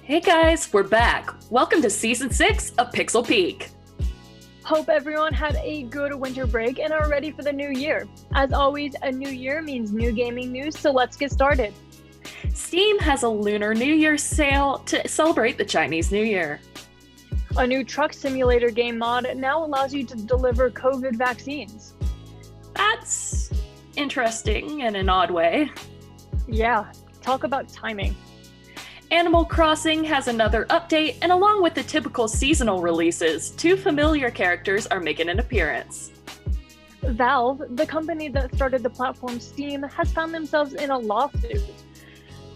Hey guys, we're back. Welcome to season 6 of Pixel Peak. Hope everyone had a good winter break and are ready for the new year. As always, a new year means new gaming news, so let's get started. Steam has a Lunar New Year sale to celebrate the Chinese New Year. A new truck simulator game mod now allows you to deliver COVID vaccines. That's interesting in an odd way. Yeah, talk about timing. Animal Crossing has another update, and along with the typical seasonal releases, 2 familiar characters are making an appearance. Valve, the company that started the platform Steam, has found themselves in a lawsuit.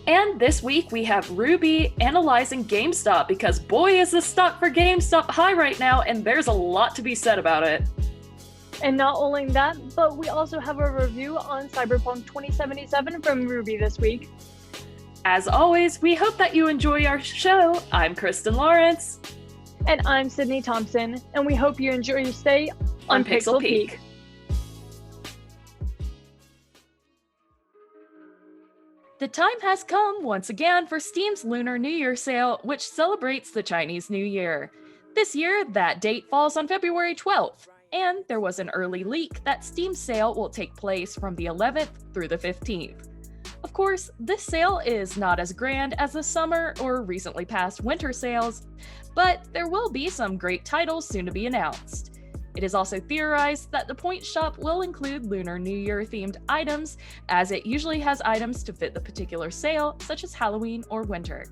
And this week we have Ruby analyzing GameStop because boy is the stock for GameStop high right now, and there's a lot to be said about it. And not only that, but we also have a review on Cyberpunk 2077 from Ruby this week. As always, we hope that you enjoy our show. I'm Kristen Lawrence. And I'm Sydney Thompson, and we hope you enjoy your stay on Pixel Peak. The time has come once again for Steam's Lunar New Year sale, which celebrates the Chinese New Year. This year, that date falls on February 12th, and there was an early leak that Steam's sale will take place from the 11th through the 15th. Of course, this sale is not as grand as the summer or recently past winter sales, but there will be some great titles soon to be announced. It is also theorized that the Point Shop will include Lunar New Year themed items, as it usually has items to fit the particular sale, such as Halloween or winter.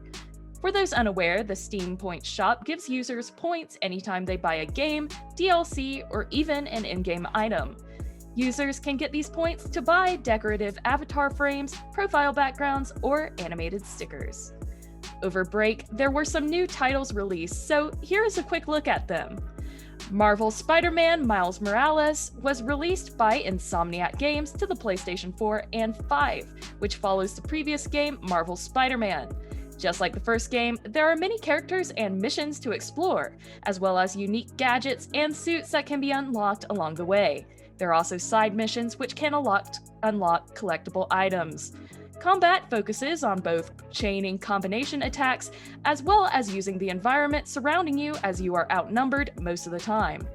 For those unaware, the Steam Point Shop gives users points anytime they buy a game, DLC, or even an in-game item. Users can get these points to buy decorative avatar frames, profile backgrounds, or animated stickers. Over break, there were some new titles released, so here is a quick look at them. Marvel's Spider-Man Miles Morales was released by Insomniac Games to the PlayStation 4 and 5, which follows the previous game, Marvel's Spider-Man. Just like the first game, there are many characters and missions to explore, as well as unique gadgets and suits that can be unlocked along the way. There are also side missions which can unlock collectible items. Combat focuses on both chaining combination attacks as well as using the environment surrounding you as you are outnumbered most of the time.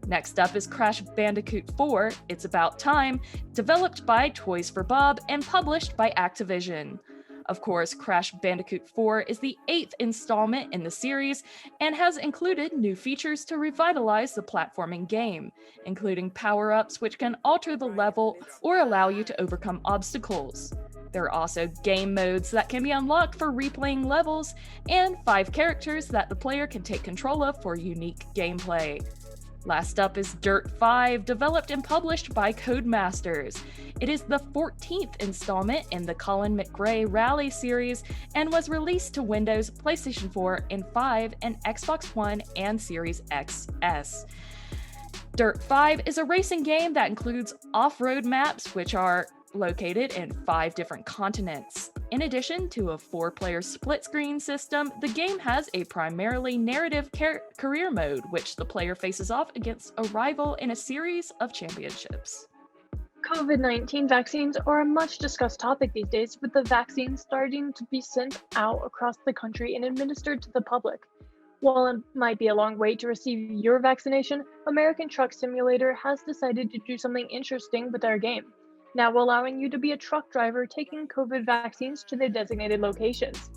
Next up is Crash Bandicoot 4, It's About Time, developed by Toys for Bob and published by Activision. Of course, Crash Bandicoot 4 is the 8th installment in the series and has included new features to revitalize the platforming game, including power-ups which can alter the level or allow you to overcome obstacles. There are also game modes that can be unlocked for replaying levels, and 5 characters that the player can take control of for unique gameplay. Last up is Dirt 5, developed and published by Codemasters. It is the 14th installment in the Colin McRae Rally series and was released to Windows, PlayStation 4 and 5, and Xbox One and Series XS. Dirt 5 is a racing game that includes off-road maps, which are located in 5 different continents. In addition to a 4-player split-screen system, the game has a primarily narrative career mode, which the player faces off against a rival in a series of championships. COVID-19 vaccines are a much discussed topic these days, with the vaccines starting to be sent out across the country and administered to the public. While it might be a long wait to receive your vaccination, American Truck Simulator has decided to do something interesting with their game, now allowing you to be a truck driver taking COVID vaccines to their designated locations.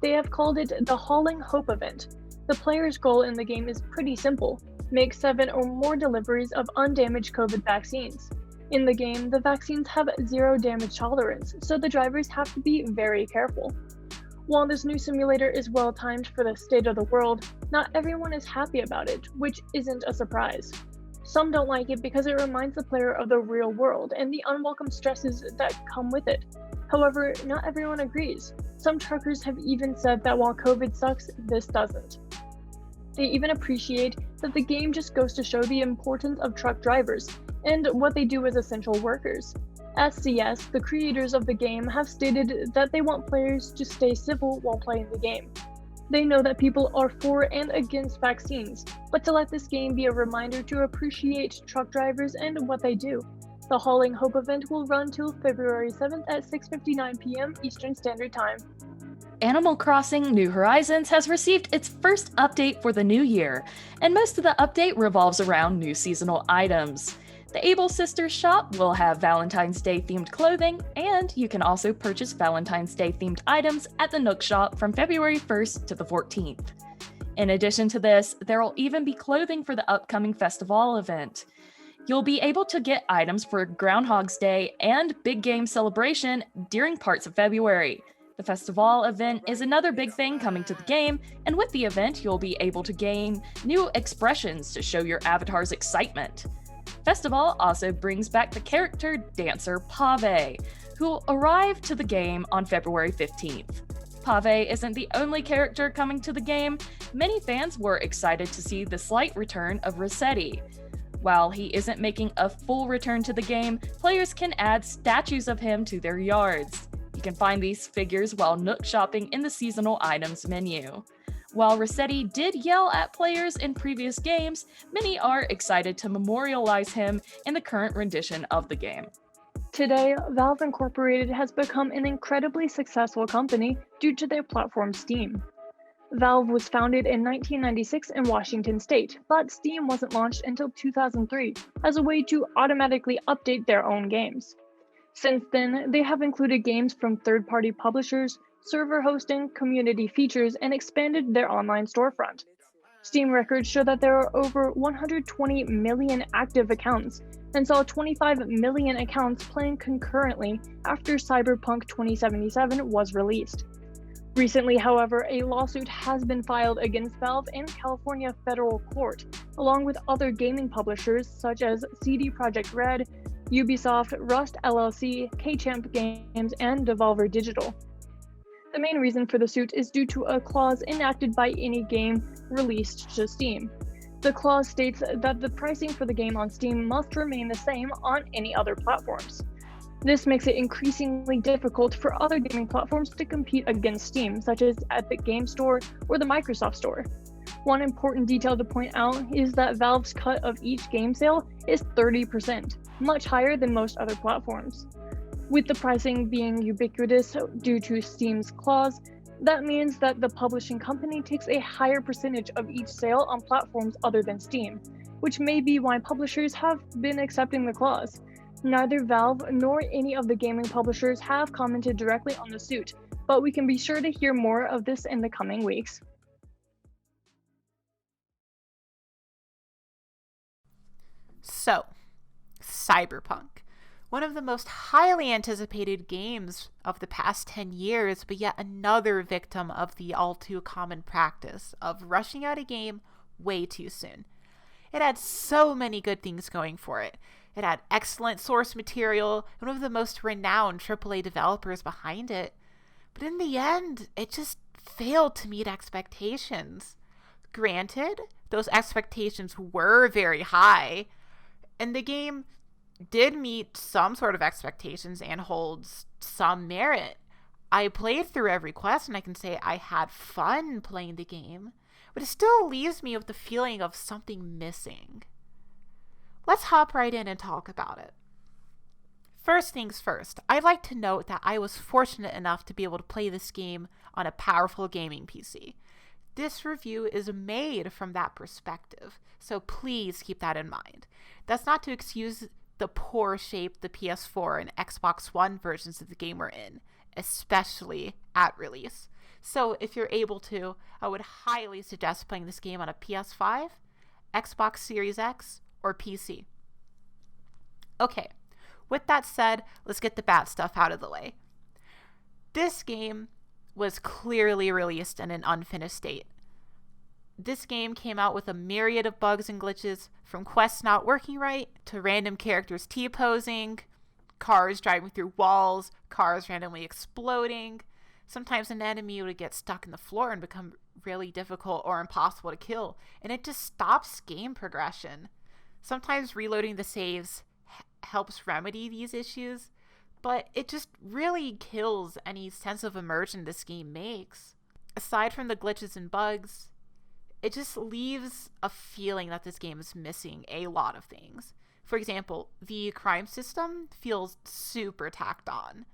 They have called it the Hauling Hope event. The player's goal in the game is pretty simple: make 7 or more deliveries of undamaged COVID vaccines. In the game, the vaccines have 0 damage tolerance, so the drivers have to be very careful. While this new simulator is well timed for the state of the world, not everyone is happy about it, which isn't a surprise. Some don't like it because it reminds the player of the real world and the unwelcome stresses that come with it. However, not everyone agrees. Some truckers have even said that while COVID sucks, this doesn't. They even appreciate that the game just goes to show the importance of truck drivers and what they do as essential workers. SCS, the creators of the game, have stated that they want players to stay civil while playing the game. They know that people are for and against vaccines, but to let this game be a reminder to appreciate truck drivers and what they do. The Hauling Hope event will run till February 7th at 6:59 p.m. Eastern Standard Time. Animal Crossing New Horizons has received its first update for the new year, and most of the update revolves around new seasonal items. The Able Sisters shop will have Valentine's Day themed clothing, and you can also purchase Valentine's Day themed items at the Nook shop from February 1st to the 14th. In addition to this, there will even be clothing for the upcoming festival event. You'll be able to get items for Groundhog's Day and Big Game Celebration during parts of February. The festival event is another big thing coming to the game, and with the event, you'll be able to gain new expressions to show your avatar's excitement. Festival also brings back the character dancer Pave, who will arrive to the game on February 15th. Pave isn't the only character coming to the game. Many fans were excited to see the slight return of Rossetti. While he isn't making a full return to the game, players can add statues of him to their yards. You can find these figures while Nook shopping in the seasonal items menu. While Rossetti did yell at players in previous games, many are excited to memorialize him in the current rendition of the game. Today, Valve Incorporated has become an incredibly successful company due to their platform Steam. Valve was founded in 1996 in Washington State, but Steam wasn't launched until 2003 as a way to automatically update their own games. Since then, they have included games from third-party publishers, server hosting, community features, and expanded their online storefront. Steam records show that there are over 120 million active accounts and saw 25 million accounts playing concurrently after Cyberpunk 2077 was released. Recently, however, a lawsuit has been filed against Valve in California federal court, along with other gaming publishers such as CD Projekt Red, Ubisoft, Rust LLC, K-Champ Games, and Devolver Digital. The main reason for the suit is due to a clause enacted by any game released to Steam. The clause states that the pricing for the game on Steam must remain the same on any other platforms. This makes it increasingly difficult for other gaming platforms to compete against Steam, such as Epic Game Store or the Microsoft Store. One important detail to point out is that Valve's cut of each game sale is 30%, much higher than most other platforms. With the pricing being ubiquitous due to Steam's clause, that means that the publishing company takes a higher percentage of each sale on platforms other than Steam, which may be why publishers have been accepting the clause. Neither Valve nor any of the gaming publishers have commented directly on the suit, but we can be sure to hear more of this in the coming weeks. So, Cyberpunk. One of the most highly anticipated games of the past 10 years, but yet another victim of the all too common practice of rushing out a game way too soon. It had so many good things going for it. It had excellent source material and one of the most renowned AAA developers behind it. But in the end, it just failed to meet expectations. Granted, those expectations were very high, and the game did meet some sort of expectations and holds some merit. I played through every quest and I can say I had fun playing the game, but it still leaves me with the feeling of something missing. Let's hop right in and talk about it. First things first, I'd like to note that I was fortunate enough to be able to play this game on a powerful gaming PC. This review is made from that perspective, so please keep that in mind. That's not to excuse the poor shape the PS4 and Xbox One versions of the game were in, especially at release. So if you're able to, I would highly suggest playing this game on a PS5, Xbox Series X, or PC. Okay, with that said, let's get the bad stuff out of the way. This game was clearly released in an unfinished state. This game came out with a myriad of bugs and glitches, from quests not working right, to random characters T-posing, cars driving through walls, cars randomly exploding. Sometimes an enemy would get stuck in the floor and become really difficult or impossible to kill, and it just stops game progression. Sometimes reloading the saves helps remedy these issues, but it just really kills any sense of immersion this game makes. Aside from the glitches and bugs, it just leaves a feeling that this game is missing a lot of things. For example, the crime system feels super tacked on.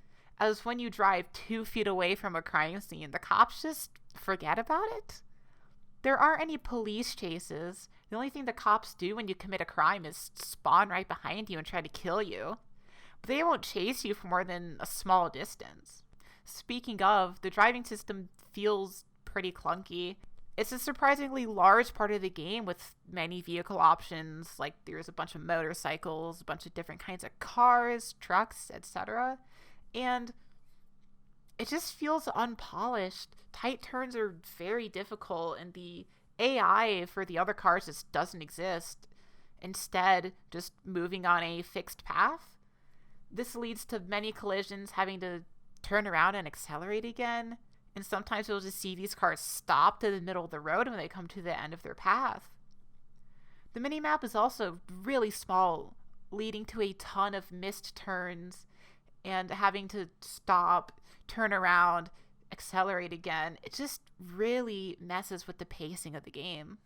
as when you drive 2 feet away from a crime scene, the cops just forget about it. There aren't any police chases. The only thing the cops do when you commit a crime is spawn right behind you and try to kill you. But they won't chase you for more than a small distance. Speaking of, the driving system feels pretty clunky. It's a surprisingly large part of the game with many vehicle options, like there's a bunch of motorcycles, a bunch of different kinds of cars, trucks, etc. And it just feels unpolished. Tight turns are very difficult, and the AI for the other cars just doesn't exist. Instead, just moving on a fixed path. This leads to many collisions, having to turn around and accelerate again. And sometimes you'll just see these cars stopped in the middle of the road when they come to the end of their path. The minimap is also really small, leading to a ton of missed turns and having to stop, turn around, accelerate again. It just really messes with the pacing of the game.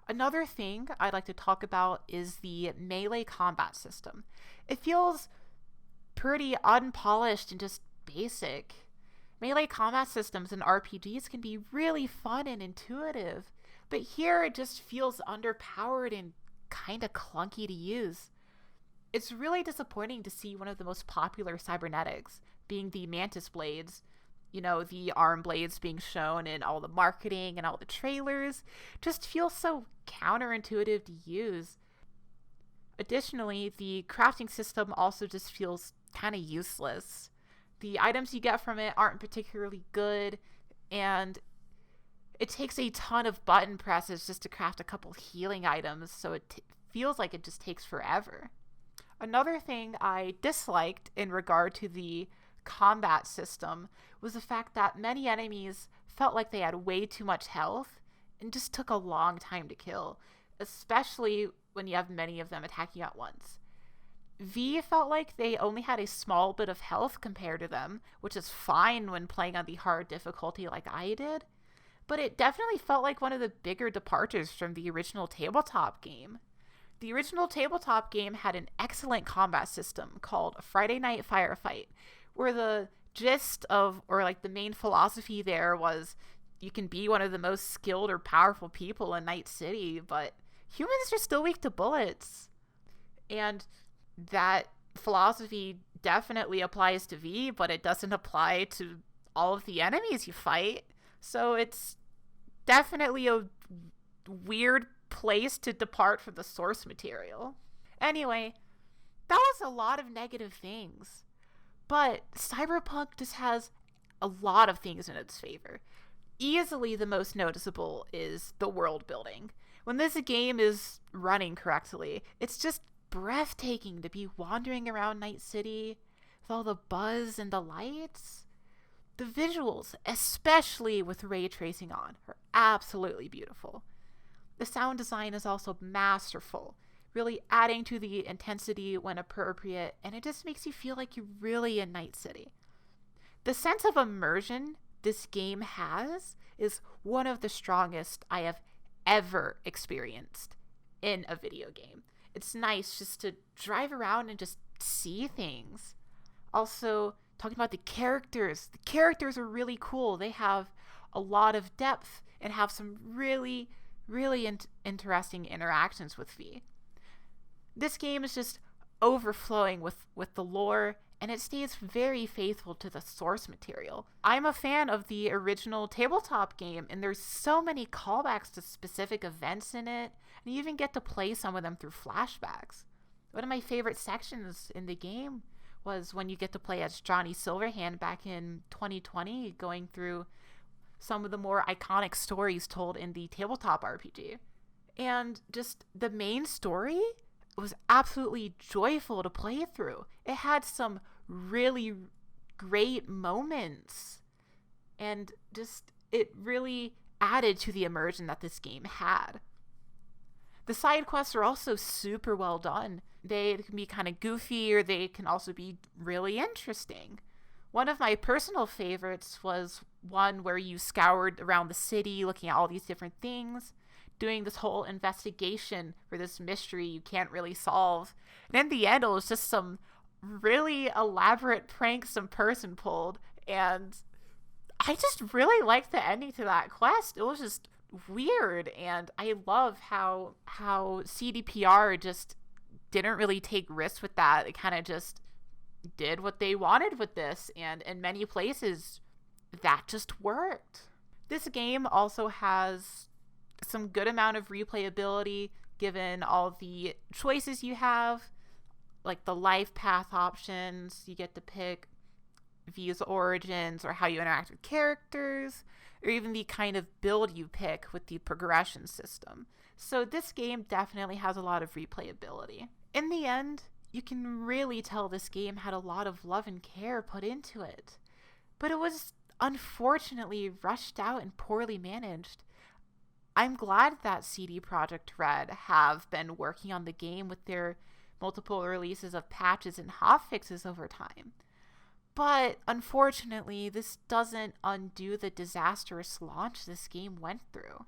Another thing I'd like to talk about is the melee combat system. It feels pretty unpolished and just basic. Melee combat systems in RPGs can be really fun and intuitive, but here it just feels underpowered and kind of clunky to use. It's really disappointing to see one of the most popular cybernetics, being the Mantis Blades, the arm blades being shown in all the marketing and all the trailers, just feels so counterintuitive to use. Additionally, the crafting system also just feels kind of useless. The items you get from it aren't particularly good, and it takes a ton of button presses just to craft a couple healing items, so it feels like it just takes forever. Another thing I disliked in regard to the combat system was the fact that many enemies felt like they had way too much health and just took a long time to kill, especially when you have many of them attacking at once. V felt like they only had a small bit of health compared to them, which is fine when playing on the hard difficulty like I did, but it definitely felt like one of the bigger departures from the original tabletop game. The original tabletop game had an excellent combat system called Friday Night Firefight, where the gist of, or like the main philosophy there was, you can be one of the most skilled or powerful people in Night City, but humans are still weak to bullets. And that philosophy definitely applies to V, but it doesn't apply to all of the enemies you fight. So it's definitely a weird place to depart from the source material. Anyway, that was a lot of negative things. But Cyberpunk just has a lot of things in its favor. Easily the most noticeable is the world building. When this game is running correctly, it's just breathtaking to be wandering around Night City with all the buzz and the lights. The visuals, especially with ray tracing on, are absolutely beautiful. The sound design is also masterful, really adding to the intensity when appropriate, and it just makes you feel like you're really in Night City. The sense of immersion this game has is one of the strongest I have ever experienced in a video game. It's nice just to drive around and just see things. Also, talking about the characters are really cool. They have a lot of depth and have some really, really interesting interactions with V. This game is just overflowing with the lore, and it stays very faithful to the source material. I'm a fan of the original tabletop game, and there's so many callbacks to specific events in it, and you even get to play some of them through flashbacks. One of my favorite sections in the game was when you get to play as Johnny Silverhand back in 2020, going through some of the more iconic stories told in the tabletop RPG. And just the main story was absolutely joyful to play through. It had some really great moments, and just it really added to the immersion that this game had. The side quests are also super well done. They can be kind of goofy, or they can also be really interesting. One of my personal favorites was one where you scoured around the city looking at all these different things, doing this whole investigation for this mystery you can't really solve. And in the end, it was just some really elaborate prank some person pulled, and I just really liked the ending to that quest. It was just weird, and I love how CDPR just didn't really take risks with that. It kind of just did what they wanted with this, and in many places that just worked. This game also has some good amount of replayability given all the choices you have, like the life path options you get to pick, V's origins, or how you interact with characters, or even the kind of build you pick with the progression system. So this game definitely has a lot of replayability. In the end, you can really tell this game had a lot of love and care put into it. But it was unfortunately rushed out and poorly managed. I'm glad that CD Projekt Red have been working on the game with their multiple releases of patches and hotfixes over time. But unfortunately, this doesn't undo the disastrous launch this game went through.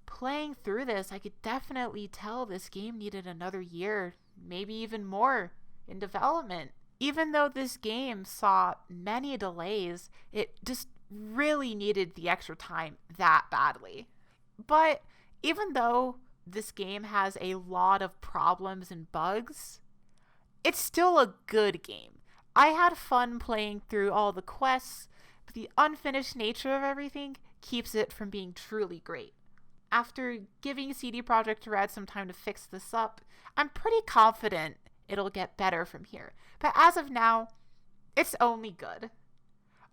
Playing through this, I could definitely tell this game needed another year, maybe even more, in development. Even though this game saw many delays, it just really needed the extra time that badly. But even though this game has a lot of problems and bugs, it's still a good game. I had fun playing through all the quests, but the unfinished nature of everything keeps it from being truly great. After giving CD Projekt Red some time to fix this up, I'm pretty confident it'll get better from here. But as of now, it's only good.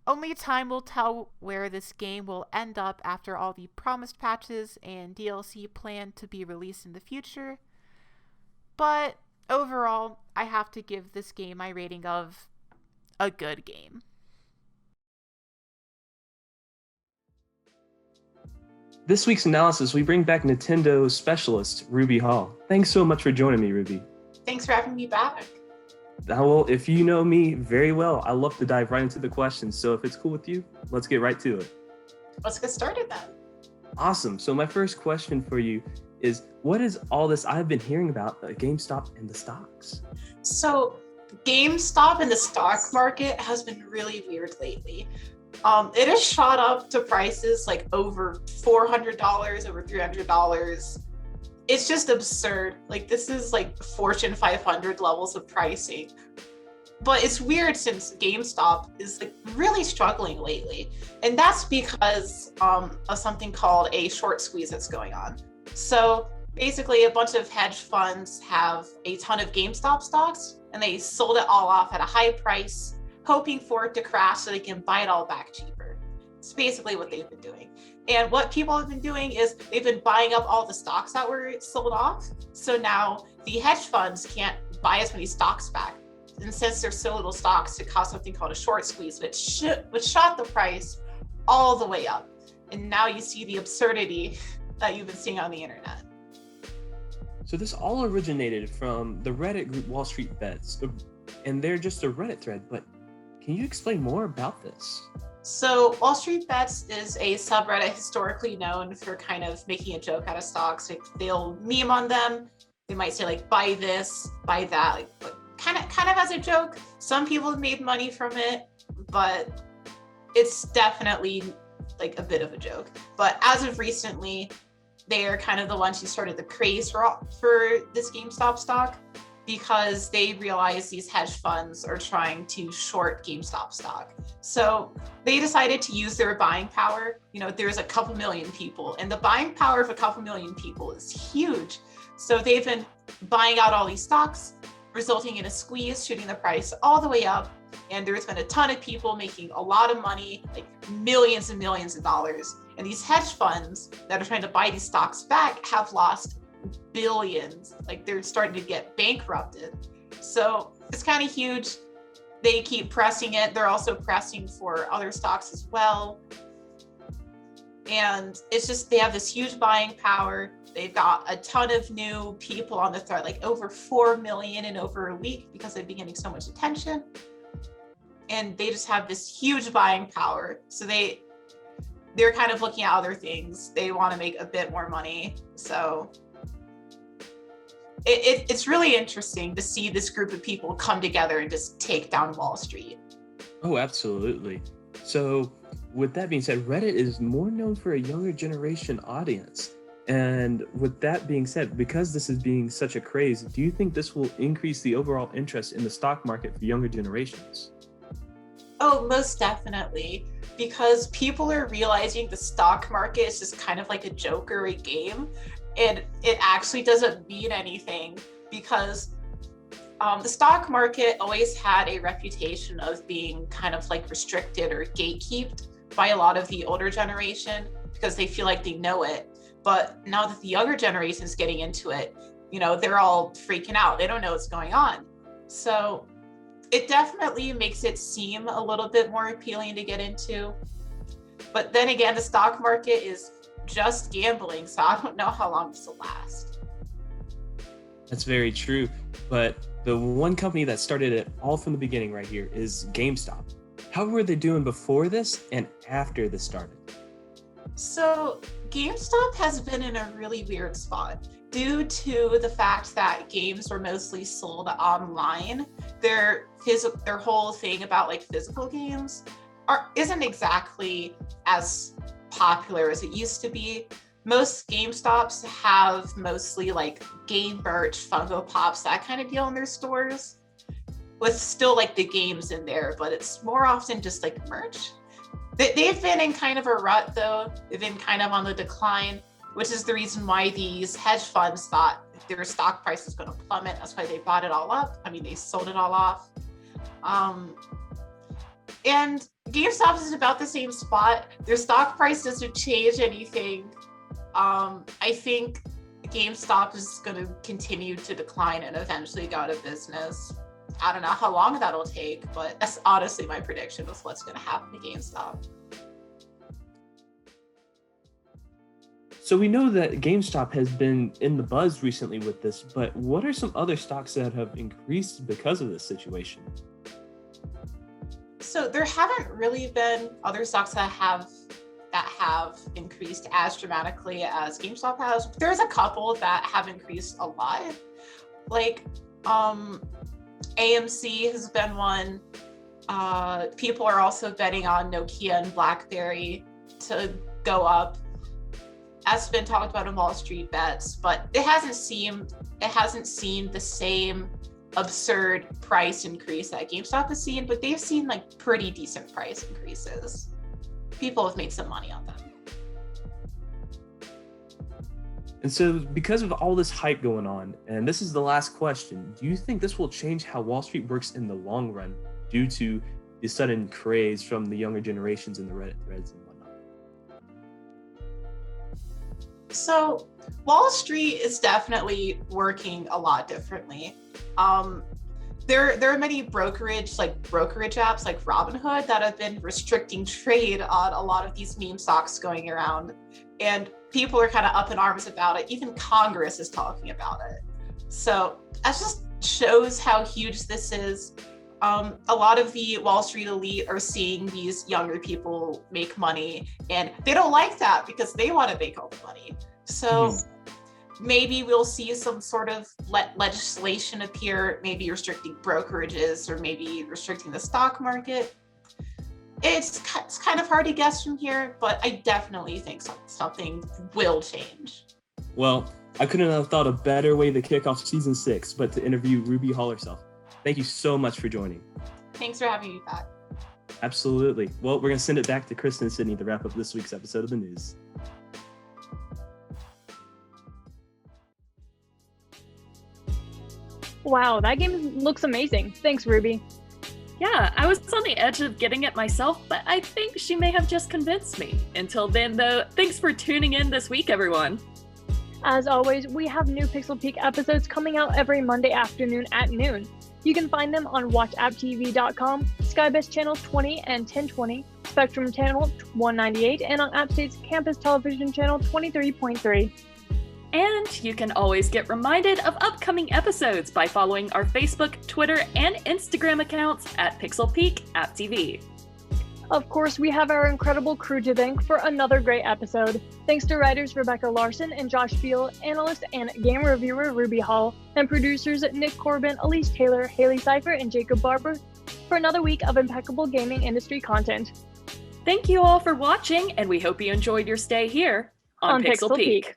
Only time will tell where this game will end up after all the promised patches and DLC planned to be released in the future. But overall, I have to give this game my rating of a good game. This week's analysis, we bring back Nintendo specialist Ruby Hall. Thanks so much for joining me, Ruby. Thanks for having me back. Well, if you know me very well, I love to dive right into the questions. So if it's cool with you, let's get right to it. Let's get started then. Awesome. So my first question for you is, what is all this I've been hearing about GameStop and the stocks? So GameStop and the stock market has been really weird lately. It has shot up to prices like over $400, over $300. It's just absurd. Like, this is like Fortune 500 levels of pricing. But it's weird since GameStop is like really struggling lately. And that's because of something called a short squeeze that's going on. So basically a bunch of hedge funds have a ton of GameStop stocks and they sold it all off at a high price, hoping for it to crash so they can buy it all back cheaper. It's basically what they've been doing. And what people have been doing is they've been buying up all the stocks that were sold off. So now the hedge funds can't buy as many stocks back. And since there's so little stocks, it caused something called a short squeeze, which shot the price all the way up. And now you see the absurdity that you've been seeing on the internet. So this all originated from the Reddit group Wall Street Bets, and they're just a Reddit thread, but can you explain more about this? So Wall Street Bets is a subreddit historically known for kind of making a joke out of stocks. Like, they'll meme on them. They might say like, buy this, buy that, like kind of as a joke. Some people have made money from it, but it's definitely like a bit of a joke. But as of recently, they are kind of the ones who started the craze for this GameStop stock, because they realize these hedge funds are trying to short GameStop stock. So they decided to use their buying power. You know, there's a couple million people, and the buying power of a couple million people is huge. So they've been buying out all these stocks, resulting in a squeeze, shooting the price all the way up. And there's been a ton of people making a lot of money, like millions and millions of dollars. And these hedge funds that are trying to buy these stocks back have lost billions. Like, they're starting to get bankrupted. So it's kind of huge. They keep pressing it. They're also pressing for other stocks as well. And it's just, they have this huge buying power. They've got a ton of new people on the thread, like over 4 million in over a week, because they've been getting so much attention. And they just have this huge buying power. So they're kind of looking at other things. They want to make a bit more money. So it's really interesting to see this group of people come together and just take down Wall Street. Oh, absolutely. So with that being said, Reddit is more known for a younger generation audience. And with that being said, because this is being such a craze, do you think this will increase the overall interest in the stock market for younger generations? Oh, most definitely. Because people are realizing the stock market is just kind of like a joke or a game. And it actually doesn't mean anything, because the stock market always had a reputation of being kind of like restricted or gatekept by a lot of the older generation because they feel like they know it. But now that the younger generation is getting into it, they're all freaking out. They don't know what's going on. So it definitely makes it seem a little bit more appealing to get into. But then again, the stock market is just gambling, so I don't know how long this will last. That's very true. But the one company that started it all from the beginning right here is GameStop. How were they doing before this and after this started? So GameStop has been in a really weird spot due to the fact that games were mostly sold online. Their whole thing about like physical games isn't exactly as popular as it used to be. Most GameStops have mostly like game merch, Funko Pops, that kind of deal in their stores, with still like the games in there, but it's more often just like merch. They've been in kind of a rut though. They've been kind of on the decline, which is the reason why these hedge funds thought their stock price was going to plummet. That's why they bought it all up. I mean, they sold it all off. And GameStop is about the same spot. Their stock price doesn't change anything. I think GameStop is going to continue to decline and eventually go out of business. I don't know how long that'll take, but that's honestly my prediction of what's going to happen to GameStop. So we know that GameStop has been in the buzz recently with this, but what are some other stocks that have increased because of this situation? So there haven't really been other stocks that have increased as dramatically as GameStop has. There's a couple that have increased a lot. Like AMC has been one. People are also betting on Nokia and BlackBerry to go up. As been talked about in Wall Street Bets, but it hasn't seen the same absurd price increase that GameStop has seen, but they've seen like pretty decent price increases. People have made some money on them. And so because of all this hype going on, and this is the last question, do you think this will change how Wall Street works in the long run due to the sudden craze from the younger generations in the Reddit threads and whatnot? So Wall Street is definitely working a lot differently. There are many brokerage apps like Robinhood that have been restricting trade on a lot of these meme stocks going around, and people are kind of up in arms about it. Even Congress is talking about it. So that just shows how huge this is. A lot of the Wall Street elite are seeing these younger people make money, and they don't like that because they want to make all the money. So maybe we'll see some sort of legislation appear, maybe restricting brokerages or maybe restricting the stock market. It's kind of hard to guess from here, but I definitely think something will change. Well, I couldn't have thought a better way to kick off season 6, but to interview Ruby Hall herself. Thank you so much for joining. Thanks for having me back. Absolutely. Well, we're going to send it back to Kristen and Sydney to wrap up this week's episode of the news. Wow, that game looks amazing. Thanks, Ruby. Yeah, I was on the edge of getting it myself, but I think she may have just convinced me. Until then, though, thanks for tuning in this week, everyone. As always, we have new Pixel Peak episodes coming out every Monday afternoon at noon. You can find them on WatchAppTV.com, Skybest Channel 20 and 1020, Spectrum Channel 198, and on AppState's Campus Television Channel 23.3. And you can always get reminded of upcoming episodes by following our Facebook, Twitter, and Instagram accounts at Pixel Peak App TV. Of course, we have our incredible crew to thank for another great episode. Thanks to writers Rebecca Larson and Josh Beal, analyst and game reviewer Ruby Hall, and producers Nick Corbin, Elise Taylor, Haley Cipher, and Jacob Barber for another week of impeccable gaming industry content. Thank you all for watching, and we hope you enjoyed your stay here on Pixel Peak.